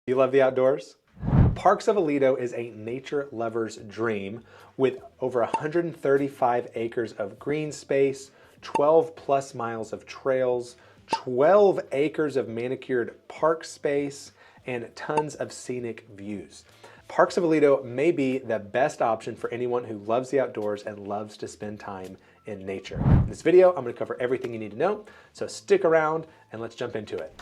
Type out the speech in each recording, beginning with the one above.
You love the outdoors? Parks of Aledo is a nature lover's dream with over 135 acres of green space, 12 plus miles of trails, 12 acres of manicured park space, and tons of scenic views. Parks of Aledo may be the best option for anyone who loves the outdoors and loves to spend time in nature. In this video, I'm going to cover everything you need to know, so stick around and let's jump into it.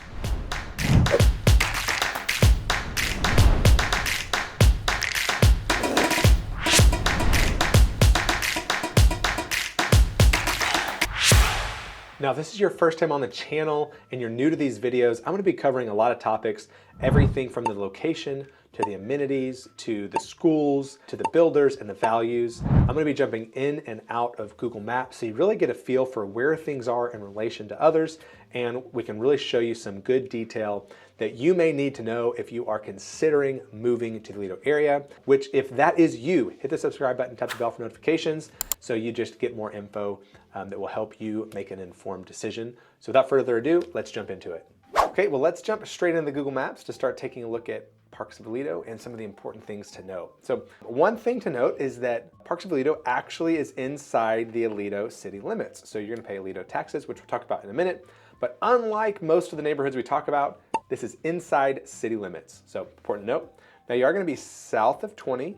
Now, if this is your first time on the channel and you're new to these videos, I'm going to be covering a lot of topics, everything from the location to the amenities, to the schools, to the builders and the values. I'm going to be jumping in and out of Google Maps so you really get a feel for where things are in relation to others, and we can really show you some good detail that you may need to know if you are considering moving to the Aledo area, which if that is you, hit the subscribe button, tap the bell for notifications so you just get more info that will help you make an informed decision. So without further ado, let's jump into it. Okay, well, let's jump straight into Google Maps to start taking a look at Parks of Aledo and some of the important things to know. So one thing to note is that Parks of Aledo actually is inside the Aledo city limits. So you're gonna pay Aledo Texas, which we'll talk about in a minute. But unlike most of the neighborhoods we talk about, this is inside city limits. So important to note. Now you are gonna be south of 20,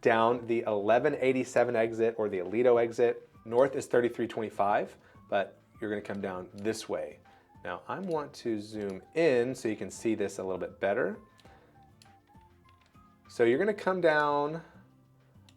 down the 1187 exit or the Aledo exit. North is 3325, but you're gonna come down this way. Now I want to zoom in so you can see this a little bit better. So you're gonna come down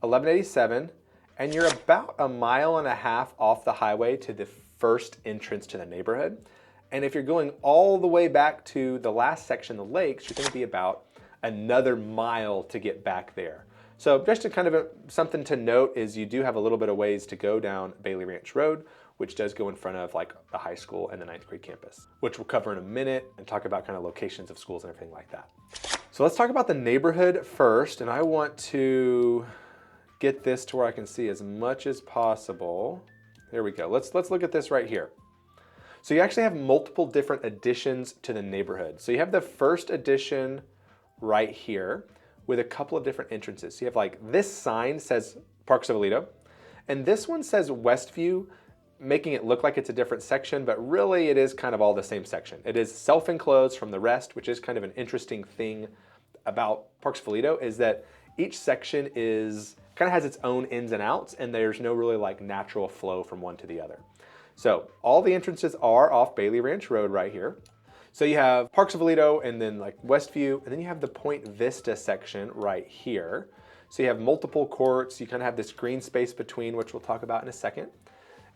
1187 and you're about a mile and a half off the highway to the first entrance to the neighborhood. And if you're going all the way back to the last section, the lakes, you're gonna be about another mile to get back there. So just to kind of something to note is you do have a little bit of ways to go down Bailey Ranch Road, which does go in front of like the high school and the 9th grade campus, which we'll cover in a minute and talk about kind of locations of schools and everything like that. So let's talk about the neighborhood first, and I want to get this to where I can see as much as possible. There we go. Let's look at this right here. So you actually have multiple different additions to the neighborhood. So you have the first addition right here with a couple of different entrances. So you have like this sign says Parks of Aledo, and this one says Westview, making it look like it's a different section, but really it is kind of all the same section. It is self-enclosed from the rest, which is kind of an interesting thing about Parks of Aledo, is that each section kind of has its own ins and outs, and there's no really like natural flow from one to the other. So all the entrances are off Bailey Ranch Road right here. So you have Parks of Aledo and then like Westview, and then you have the Point Vista section right here. So you have multiple courts, you kind of have this green space between, which we'll talk about in a second.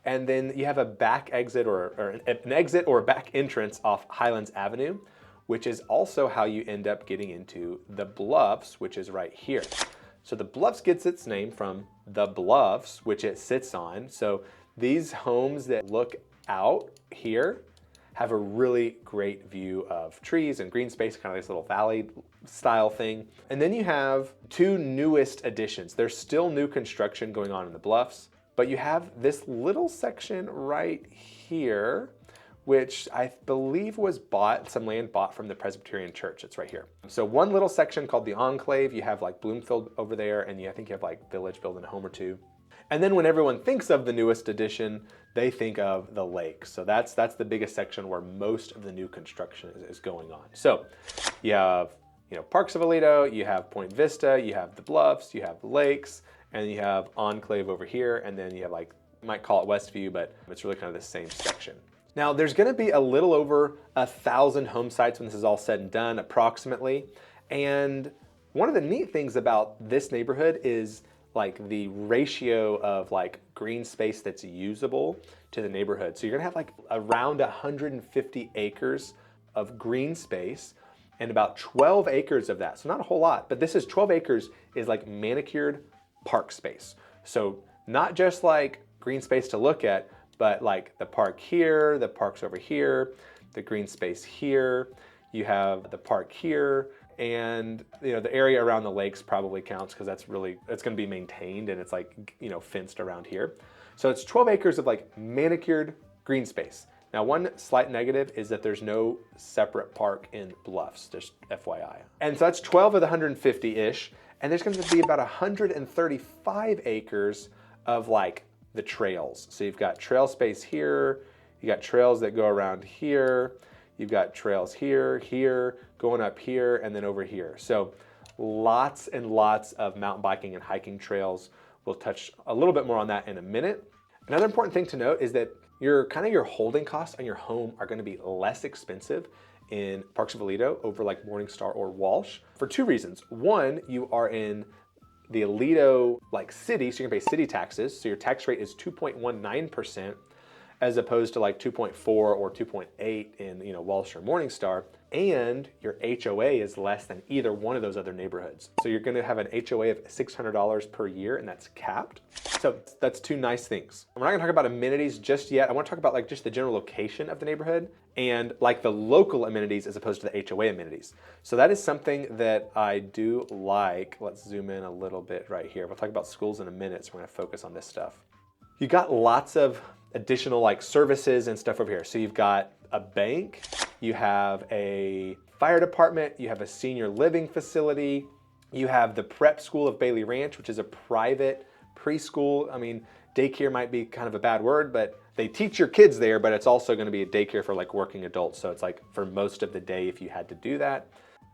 And then you have a back exit or an exit or a back entrance off Highlands Avenue, which is also how you end up getting into the Bluffs, which is right here. So the Bluffs gets its name from the bluffs, which it sits on. So these homes that look out here have a really great view of trees and green space, kind of this little valley style thing. And then you have two newest additions. There's still new construction going on in the Bluffs, but you have this little section right here, which I believe was some land bought from the Presbyterian Church. It's right here. So one little section called the Enclave, you have like Bloomfield over there, and I think you have like Village building a home or two. And then when everyone thinks of the newest addition, they think of the lake. So that's the biggest section where most of the new construction is going on. So you have Parks of Aledo, you have Point Vista, you have the Bluffs, you have the lakes, and you have Enclave over here, and then you have like, you might call it Westview, but it's really kind of the same section. Now there's gonna be a little over 1,000 home sites when this is all said and done, approximately. And one of the neat things about this neighborhood is like the ratio of like green space that's usable to the neighborhood. So you're gonna have like around 150 acres of green space and about 12 acres of that. So not a whole lot, but this is 12 acres is like manicured park space. So not just like green space to look at, but like the park here, the parks over here, the green space here, you have the park here, and the area around the lakes probably counts because it's going to be maintained and it's like fenced around here. So it's 12 acres of like manicured green space. Now, one slight negative is that there's no separate park in Bluffs, just FYI. And so that's 12 of the 150-ish, and there's going to be about 135 acres of like the trails. So you've got trail space here, you got trails that go around here, you've got trails here, here, going up here, and then over here. So lots and lots of mountain biking and hiking trails. We'll touch a little bit more on that in a minute. Another important thing to note is that your holding costs on your home are going to be less expensive in Parks of Aledo over like Morningstar or Walsh for two reasons. One, you are in the Aledo like city, so you're gonna pay city taxes. So your tax rate is 2.19% as opposed to like 2.4 or 2.8 in Walsh or Morningstar. And your HOA is less than either one of those other neighborhoods. So you're gonna have an HOA of $600 per year, and that's capped. So that's two nice things. We're not gonna talk about amenities just yet. I wanna talk about like just the general location of the neighborhood and like the local amenities as opposed to the HOA amenities. So that is something that I do like. Let's zoom in a little bit right here. We'll talk about schools in a minute, so we're gonna focus on this stuff. You got lots of additional like services and stuff over here. So you've got a bank, you have a fire department, you have a senior living facility, you have the prep school of Bailey Ranch, which is a private preschool. I mean, daycare might be kind of a bad word, but they teach your kids there, but it's also going to be a daycare for like working adults. So it's like for most of the day if you had to do that.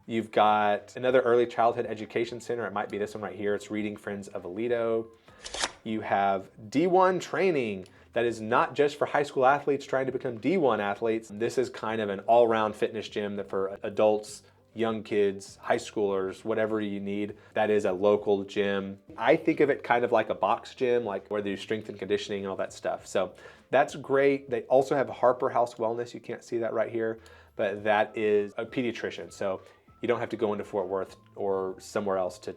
You've got another early childhood education center. It might be this one right here. It's Reading Friends of Aledo. You have D1 training. That is not just for high school athletes trying to become D1 athletes. This is kind of an all-round fitness gym that for adults, young kids, high schoolers, whatever you need. That is a local gym. I think of it kind of like a box gym, like where they do strength and conditioning and all that stuff. So that's great. They also have Harper House Wellness. You can't see that right here, but that is a pediatrician. So you don't have to go into Fort Worth or somewhere else to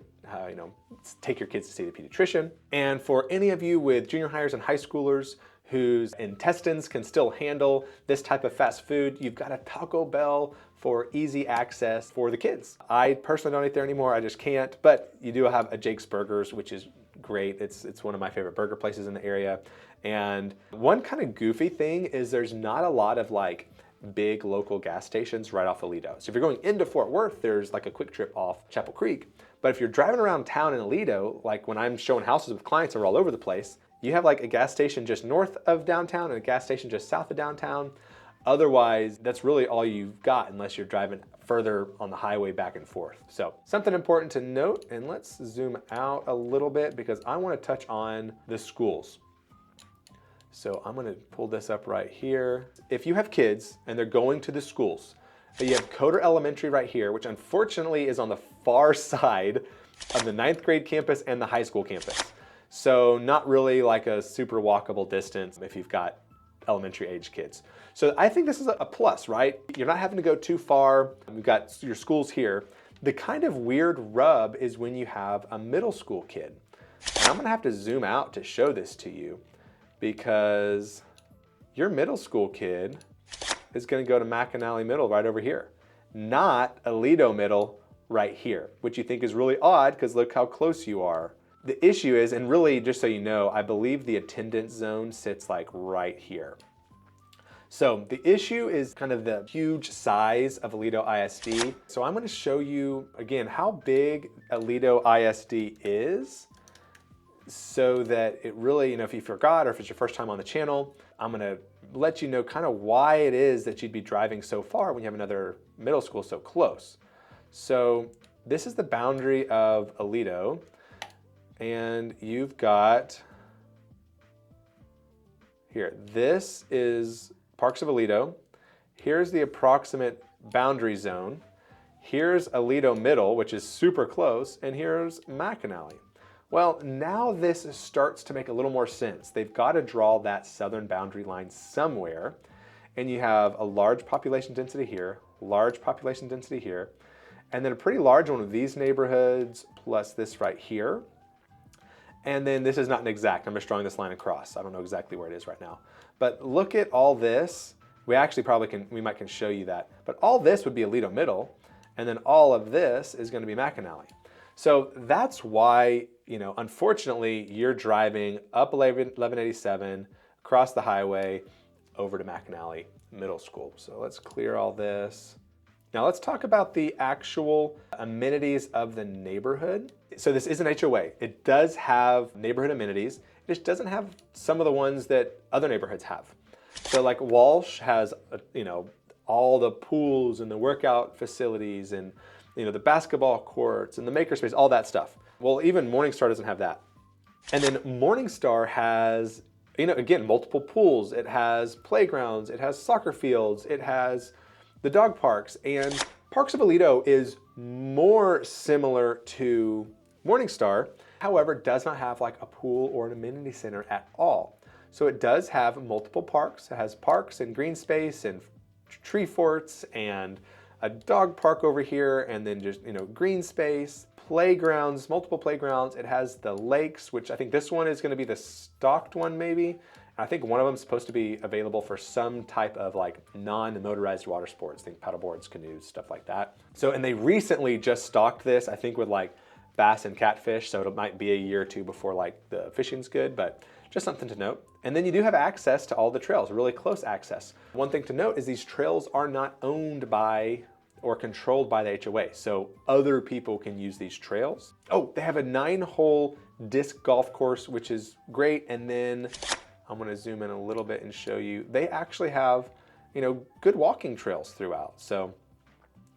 take your kids to see the pediatrician. And for any of you with junior hires and high schoolers whose intestines can still handle this type of fast food, you've got a Taco Bell for easy access for the kids. I personally don't eat there anymore, I just can't, but you do have a Jake's Burgers, which is great. It's one of my favorite burger places in the area. And one kind of goofy thing is there's not a lot of like big local gas stations right off Aledo. So if you're going into Fort Worth, there's like a quick trip off Chapel Creek. But if you're driving around town in Aledo, like when I'm showing houses with clients and we're all over the place, you have like a gas station just north of downtown and a gas station just south of downtown. Otherwise, that's really all you've got unless you're driving further on the highway back and forth. So something important to note, and let's zoom out a little bit because I want to touch on the schools. So I'm going to pull this up right here. If you have kids and they're going to the schools, you have Coder Elementary right here, which unfortunately is on the far side of the 9th grade campus and the high school campus. So not really like a super walkable distance if you've got elementary age kids. So I think this is a plus, right? You're not having to go too far. We've got your schools here. The kind of weird rub is when you have a middle school kid. And I'm gonna have to zoom out to show this to you because your middle school kid is gonna go to McAnally Middle right over here, not Aledo Middle right here, which you think is really odd because look how close you are. The issue is, and really just so you know, I believe the attendance zone sits like right here. So the issue is kind of the huge size of Aledo ISD. So I'm gonna show you again how big Aledo ISD is so that it really, if you forgot or if it's your first time on the channel, I'm gonna let you know kind of why it is that you'd be driving so far when you have another middle school so close. So this is the boundary of Aledo, and you've got here, this is Parks of Aledo. Here's the approximate boundary zone. Here's Aledo Middle, which is super close, and here's McAnally. Well, now this starts to make a little more sense. They've got to draw that southern boundary line somewhere, and you have a large population density here, large population density here, and then a pretty large one of these neighborhoods plus this right here. And then this is not an exact, I'm just drawing this line across. I don't know exactly where it is right now. But look at all this. We actually probably can show you that. But all this would be Aledo Middle, and then all of this is gonna be McAnally. So that's why, unfortunately, you're driving up 1187 across the highway over to McAnally Middle School. So let's clear all this. Now let's talk about the actual amenities of the neighborhood. So this is an HOA. It does have neighborhood amenities. It just doesn't have some of the ones that other neighborhoods have. So like Walsh has, all the pools and the workout facilities and, the basketball courts and the makerspace, all that stuff. Well, even Morningstar doesn't have that. And then Morningstar has, again, multiple pools. It has playgrounds, it has soccer fields, it has the dog parks, and Parks of Aledo is more similar to Morningstar, however, does not have like a pool or an amenity center at all. So it does have multiple parks. It has parks and green space and tree forts and a dog park over here, and then just, green space, playgrounds, multiple playgrounds. It has the lakes, which I think this one is going to be the stocked one maybe. I think one of them is supposed to be available for some type of like non-motorized water sports, think paddleboards, canoes, stuff like that. So, and they recently just stocked this, I think with like bass and catfish, so it might be a year or two before like the fishing's good, but just something to note. And then you do have access to all the trails, really close access. One thing to note is these trails are not owned by or controlled by the HOA, so other people can use these trails. Oh, they have a 9-hole disc golf course, which is great, and then I'm gonna zoom in a little bit and show you, they actually have, good walking trails throughout. So,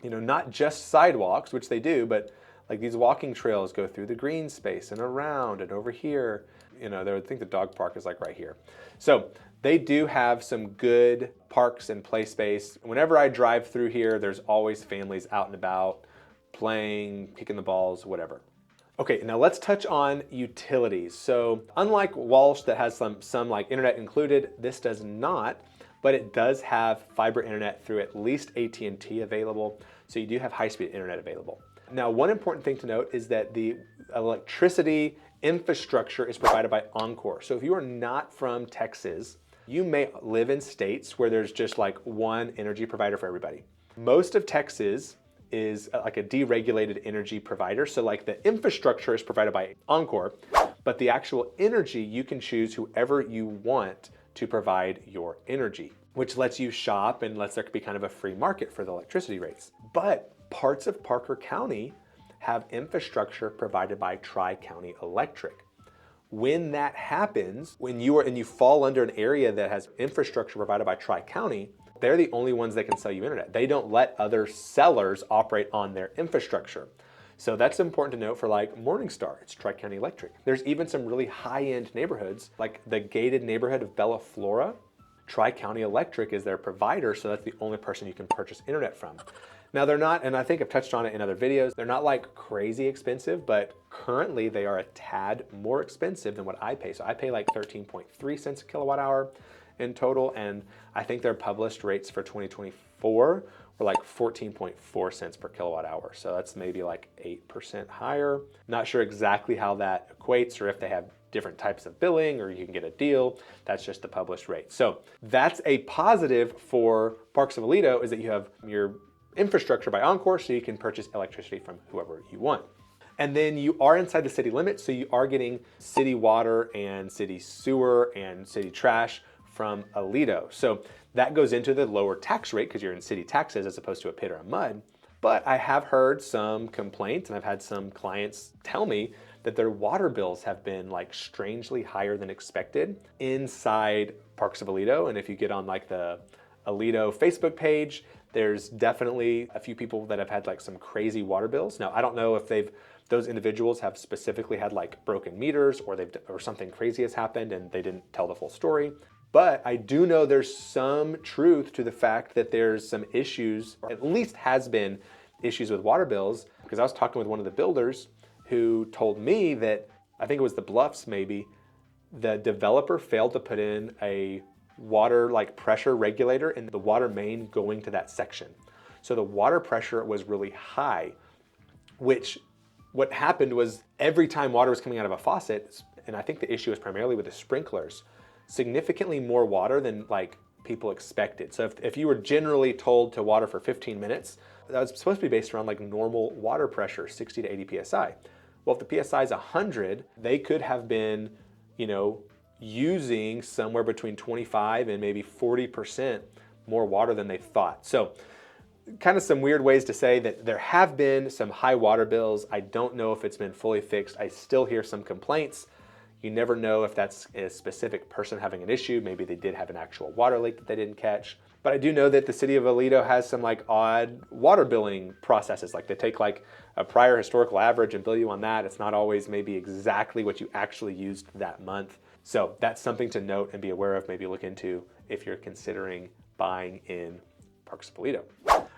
not just sidewalks, which they do, but like these walking trails go through the green space and around and over here. They would think the dog park is like right here. So they do have some good parks and play space. Whenever I drive through here, there's always families out and about, playing, kicking the balls, whatever. Okay, now let's touch on utilities. So unlike Walsh that has some like internet included, this does not, but it does have fiber internet through at least AT&T available. So you do have high-speed internet available. Now, one important thing to note is that the electricity infrastructure is provided by Encore. So if you are not from Texas, you may live in states where there's just like one energy provider for everybody. Most of Texas is like a deregulated energy provider. So like the infrastructure is provided by Encore, but the actual energy, you can choose whoever you want to provide your energy, which lets you shop and lets there be kind of a free market for the electricity rates. But parts of Parker County have infrastructure provided by Tri-County Electric. When that happens, when you fall under an area that has infrastructure provided by Tri-County, they're the only ones that can sell you internet. They don't let other sellers operate on their infrastructure. So that's important to note for like Morningstar, it's Tri-County Electric. There's even some really high-end neighborhoods, like the gated neighborhood of Bella Flora. Tri-County Electric is their provider, so that's the only person you can purchase internet from. Now they're not, and I think I've touched on it in other videos, they're not like crazy expensive, but currently they are a tad more expensive than what I pay. So I pay like 13.3 cents a kilowatt hour in total, and I think their published rates for 2024 were like 14.4 cents per kilowatt hour. So that's maybe like 8% higher. Not sure exactly how that equates or if they have different types of billing or you can get a deal. That's just the published rate. So that's a positive for Parks of Aledo, is that you have your infrastructure by Encore, so you can purchase electricity from whoever you want. And then you are inside the city limits, so you are getting city water and city sewer and city trash from Aledo. So that goes into the lower tax rate because you're in city taxes as opposed to a pit or a mud. But I have heard some complaints, and I've had some clients tell me that their water bills have been like strangely higher than expected inside Parks of Aledo. And if you get on like the Aledo Facebook page, there's definitely a few people that have had like some crazy water bills. Now, I don't know if those individuals have specifically had like broken meters or something crazy has happened and they didn't tell the full story. But I do know there's some truth to the fact that there's some issues, or at least has been issues with water bills, because I was talking with one of the builders who told me that, I think it was the Bluffs maybe, the developer failed to put in a water like pressure regulator in the water main going to that section. So the water pressure was really high, which what happened was every time water was coming out of a faucet, and I think the issue is primarily with the sprinklers, significantly more water than like people expected. So if you were generally told to water for 15 minutes, that was supposed to be based around like normal water pressure, 60 to 80 PSI. Well, if the PSI is 100, they could have been, using somewhere between 25 and maybe 40% more water than they thought. So kind of some weird ways to say that there have been some high water bills. I don't know if it's been fully fixed. I still hear some complaints. You never know if that's a specific person having an issue. Maybe they did have an actual water leak that they didn't catch. But I do know that the city of Aledo has some like odd water billing processes. Like they take like a prior historical average and bill you on that. It's not always maybe exactly what you actually used that month. So that's something to note and be aware of, maybe look into if you're considering buying in Parks of Aledo.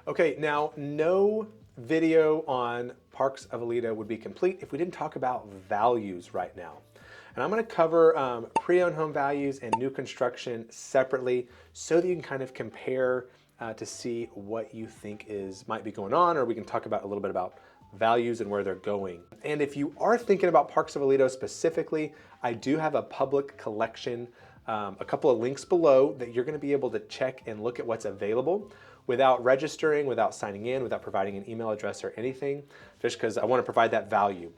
Okay, now no video on Parks of Aledo would be complete if we didn't talk about values right now. And I'm going to cover pre-owned home values and new construction separately so that you can kind of compare to see what you think might be going on, or we can talk about a little bit about values and where they're going. And if you are thinking about Parks of Aledo specifically, I do have a public collection, a couple of links below that you're going to be able to check and look at what's available without registering, without signing in, without providing an email address or anything, just because I want to provide that value.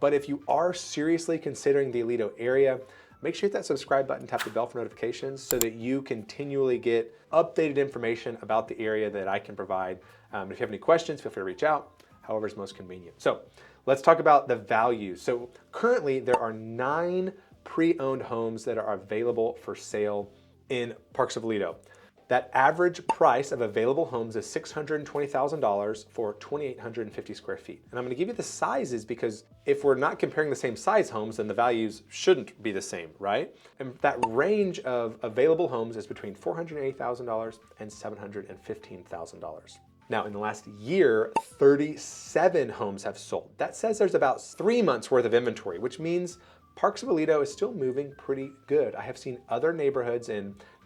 But if you are seriously considering the Aledo area, make sure you hit that subscribe button, tap the bell for notifications so that you continually get updated information about the area that I can provide. If you have any questions, feel free to reach out, however is most convenient. So let's talk about the value. So currently there are 9 pre-owned homes that are available for sale in Parks of Aledo. That average price of available homes is $620,000 for 2,850 square feet. And I'm going to give you the sizes because if we're not comparing the same size homes, then the values shouldn't be the same, right? And that range of available homes is between $480,000 and $715,000. Now, in the last year, 37 homes have sold. That says there's about 3 months worth of inventory, which means Parks of Aledo is still moving pretty good. I have seen other neighborhoods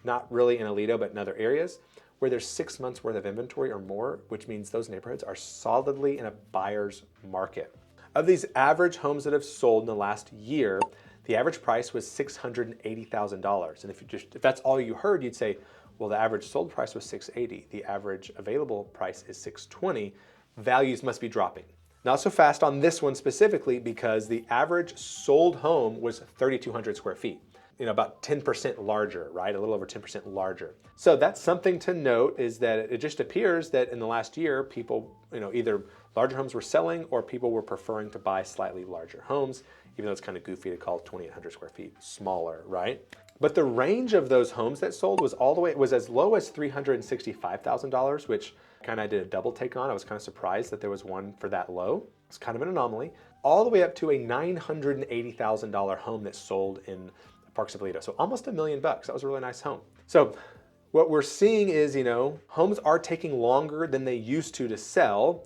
not really in Aledo, but in other areas, where there's 6 months worth of inventory or more, which means those neighborhoods are solidly in a buyer's market. Of these average homes that have sold in the last year, the average price was $680,000. And if that's all you heard, you'd say, well, the average sold price was $680,000. The average available price is $620,000. Values must be dropping. Not so fast on this one specifically because the average sold home was 3,200 square feet. About 10% larger, right? A little over 10% larger. So that's something to note, is that it just appears that in the last year, people, either larger homes were selling or people were preferring to buy slightly larger homes, even though it's kind of goofy to call 2,800 square feet smaller, right? But the range of those homes that sold was as low as $365,000, which kind of did a double take on. I was kind of surprised that there was one for that low. It's kind of an anomaly. All the way up to a $980,000 home that sold in Parks of Aledo. So almost $1 million. That was a really nice home. So what we're seeing is, homes are taking longer than they used to sell,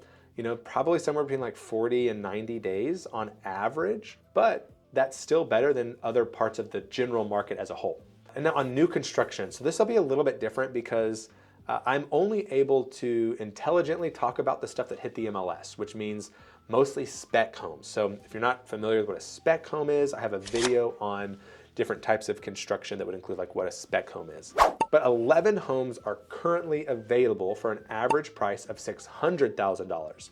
probably somewhere between like 40 and 90 days on average, but that's still better than other parts of the general market as a whole. And now on new construction. So this will be a little bit different because I'm only able to intelligently talk about the stuff that hit the MLS, which means mostly spec homes. So if you're not familiar with what a spec home is, I have a video on different types of construction that would include like what a spec home is. But 11 homes are currently available for an average price of $600,000,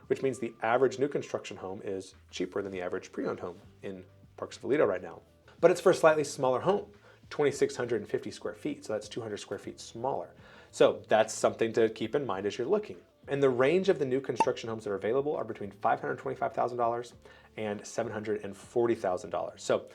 which means the average new construction home is cheaper than the average pre-owned home in Parks of Aledo right now. But it's for a slightly smaller home, 2,650 square feet, so that's 200 square feet smaller. So that's something to keep in mind as you're looking. And the range of the new construction homes that are available are between $525,000 and $740,000. So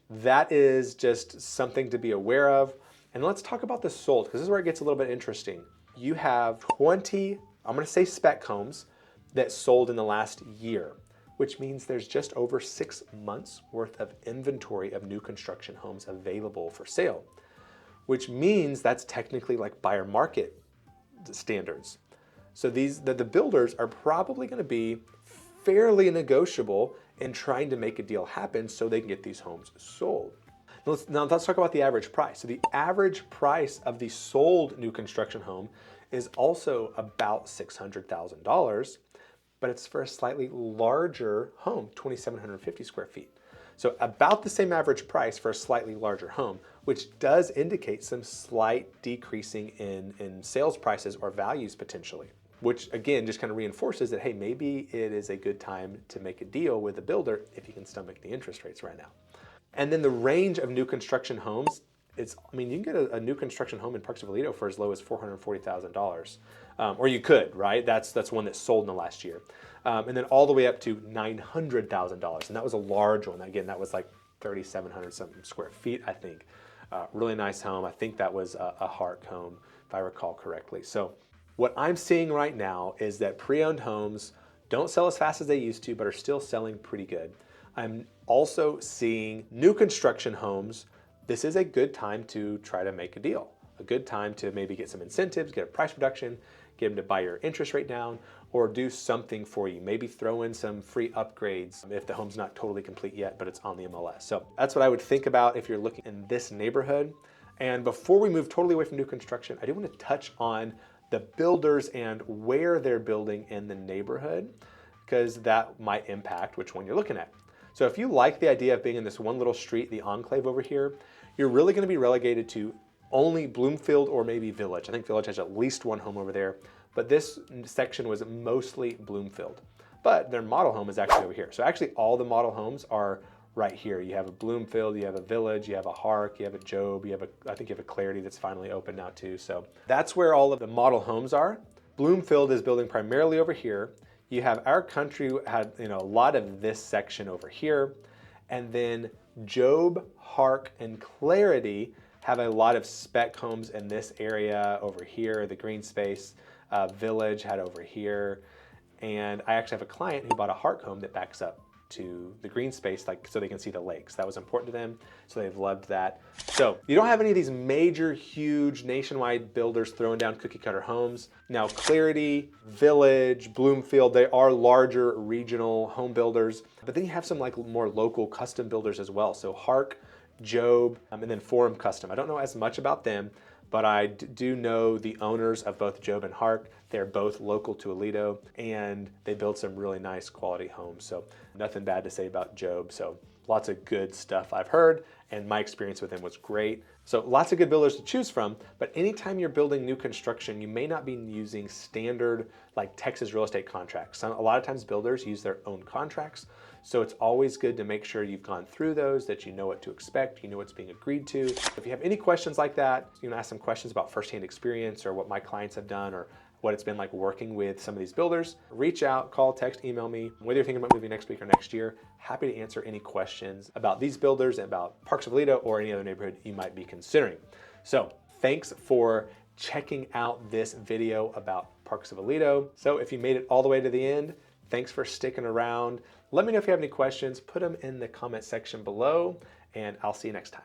that is just something to be aware of. And let's talk about the sold, because this is where it gets a little bit interesting. You have 20, I'm going to say spec homes that sold in the last year, which means there's just over 6 months worth of inventory of new construction homes available for sale, which means that's technically like buyer market standards. So the builders are probably going to be fairly negotiable in trying to make a deal happen so they can get these homes sold. Now let's talk about the average price. So the average price of the sold new construction home is also about $600,000, but it's for a slightly larger home, 2,750 square feet. So about the same average price for a slightly larger home, which does indicate some slight decreasing in sales prices or values potentially, which again just kind of reinforces that, hey, maybe it is a good time to make a deal with a builder if you can stomach the interest rates right now. And then the range of new construction homes, I mean, you can get a new construction home in Parks of Aledo for as low as $440,000. Or you could, right? That's one that sold in the last year. And then all the way up to $900,000. And that was a large one. Again, that was like 3,700 something square feet, I think. Really nice home. I think that was a Hark home, if I recall correctly. So what I'm seeing right now is that pre-owned homes don't sell as fast as they used to, but are still selling pretty good. I'm also seeing new construction homes. This is a good time to try to make a deal. A good time to maybe get some incentives, get a price reduction, get them to buy your interest rate down, or do something for you. Maybe throw in some free upgrades if the home's not totally complete yet, but it's on the MLS. So that's what I would think about if you're looking in this neighborhood. And before we move totally away from new construction, I do want to touch on the builders and where they're building in the neighborhood, because that might impact which one you're looking at. So if you like the idea of being in this one little street, the enclave over here, you're really going to be relegated to only Bloomfield or maybe Village. I think Village has at least one home over there, but this section was mostly Bloomfield. But their model home is actually over here. So actually all the model homes are right here. You have a Bloomfield, you have a Village, you have a Hark, you have a Job, I think you have a Clarity that's finally open now too. So that's where all of the model homes are. Bloomfield is building primarily over here. You have Our Country had a lot of this section over here. And then Job, Hark, and Clarity have a lot of spec homes in this area over here, the green space. Village had over here. And I actually have a client who bought a Hark home that backs up to the green space, so they can see the lakes. That was important to them, so they've loved that. So you don't have any of these major, huge, nationwide builders throwing down cookie cutter homes. Now Clarity, Village, Bloomfield, they are larger regional home builders, but then you have some more local custom builders as well. So Hark, Job, and then Forum Custom. I don't know as much about them, but I do know the owners of both Job and Hark. They're both local to Aledo, and they build some really nice quality homes. So nothing bad to say about Job. So lots of good stuff I've heard, and my experience with him was great. So lots of good builders to choose from, but anytime you're building new construction, you may not be using standard Texas real estate contracts. A lot of times builders use their own contracts. So it's always good to make sure you've gone through those, that you know what to expect, you know what's being agreed to. If you have any questions like that, you can ask some questions about firsthand experience or what my clients have done or what it's been like working with some of these builders. Reach out, call, text, email me. Whether you're thinking about moving next week or next year, happy to answer any questions about these builders and about Parks of Aledo or any other neighborhood you might be considering. So thanks for checking out this video about Parks of Aledo. So if you made it all the way to the end, thanks for sticking around. Let me know if you have any questions, put them in the comment section below, and I'll see you next time.